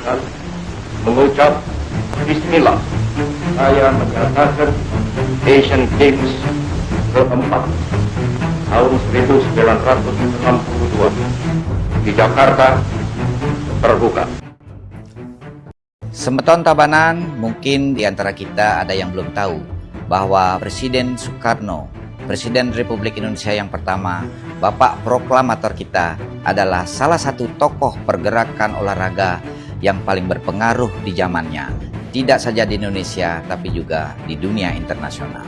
dengan mengucap Bismillah, saya menyatakan Asian Games keempat tahun 1962 di Jakarta terbuka. Semeton Tabanan, mungkin di antara kita ada yang belum tahu bahwa Presiden Soekarno, Presiden Republik Indonesia yang pertama, Bapak Proklamator kita, adalah salah satu tokoh pergerakan olahraga yang paling berpengaruh di zamannya, tidak saja di Indonesia tapi juga di dunia internasional.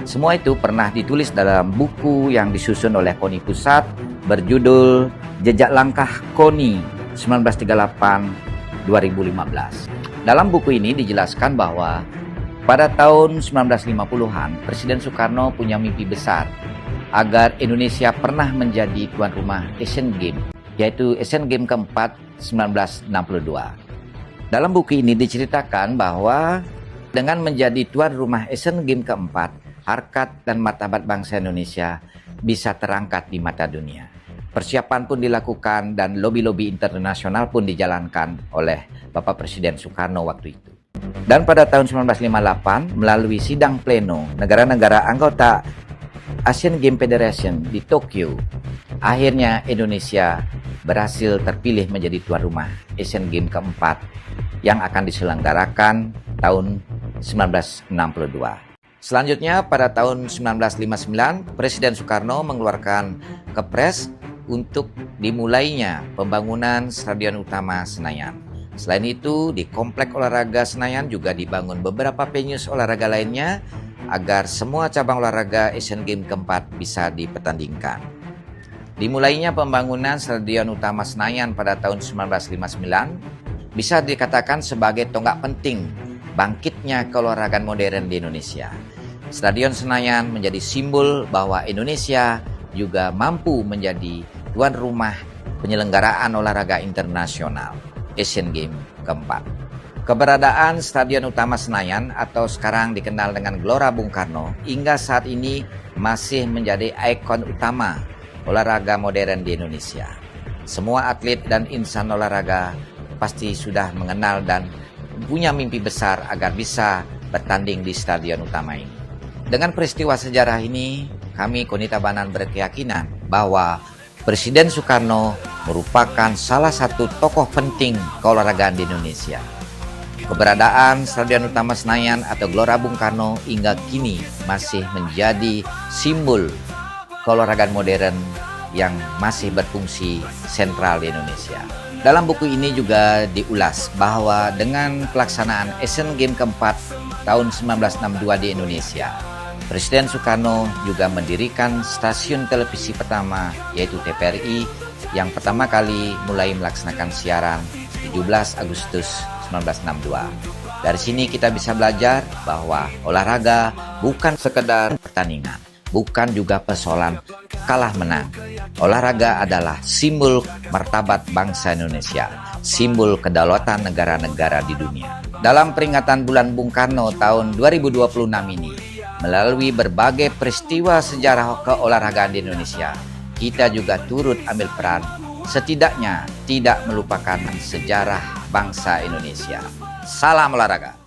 Semua itu pernah ditulis dalam buku yang disusun oleh KONI Pusat berjudul Jejak Langkah KONI 1938-2015. Dalam buku ini dijelaskan bahwa pada tahun 1950-an, Presiden Soekarno punya mimpi besar agar Indonesia pernah menjadi tuan rumah Asian Games, yaitu Asian Games keempat 1962. Dalam buku ini diceritakan bahwa dengan menjadi tuan rumah Asian Games keempat, harkat dan martabat bangsa Indonesia bisa terangkat di mata dunia. Persiapan pun dilakukan dan lobi-lobi internasional pun dijalankan oleh Bapak Presiden Soekarno waktu itu. Dan pada tahun 1958, melalui sidang pleno negara-negara anggota Asian Games Federation di Tokyo, akhirnya Indonesia berhasil terpilih menjadi tuan rumah Asian Games keempat yang akan diselenggarakan tahun 1962. Selanjutnya pada tahun 1959, Presiden Soekarno mengeluarkan kepres untuk dimulainya pembangunan Stadion Utama Senayan. Selain itu, di Komplek Olahraga Senayan juga dibangun beberapa venues olahraga lainnya agar semua cabang olahraga Asian Games keempat bisa dipertandingkan. Dimulainya pembangunan Stadion Utama Senayan pada tahun 1959 bisa dikatakan sebagai tonggak penting bangkitnya keolahragaan modern di Indonesia. Stadion Senayan menjadi simbol bahwa Indonesia juga mampu menjadi tuan rumah penyelenggaraan olahraga internasional Asian Games keempat. Keberadaan Stadion Utama Senayan atau sekarang dikenal dengan Gelora Bung Karno hingga saat ini masih menjadi ikon utama olahraga modern di Indonesia. Semua atlet dan insan olahraga pasti sudah mengenal dan punya mimpi besar agar bisa bertanding di stadion utama ini. Dengan peristiwa sejarah ini, kami KONI Tabanan berkeyakinan bahwa Presiden Soekarno merupakan salah satu tokoh penting keolahragaan di Indonesia. Keberadaan Stadion Utama Senayan atau Gelora Bung Karno hingga kini masih menjadi simbol keolahragaan modern yang masih berfungsi sentral di Indonesia. Dalam buku ini juga diulas bahwa dengan pelaksanaan Asian Games keempat tahun 1962 di Indonesia, Presiden Soekarno juga mendirikan stasiun televisi pertama yaitu TVRI yang pertama kali mulai melaksanakan siaran 17 Agustus 1962. Dari sini kita bisa belajar bahwa olahraga bukan sekedar pertandingan, bukan juga persoalan kalah menang. Olahraga adalah simbol martabat bangsa Indonesia, simbol kedaulatan negara-negara di dunia. Dalam peringatan bulan Bung Karno tahun 2026 ini, melalui berbagai peristiwa sejarah keolahragaan di Indonesia, kita juga turut ambil peran, setidaknya tidak melupakan sejarah bangsa Indonesia. Salam olahraga.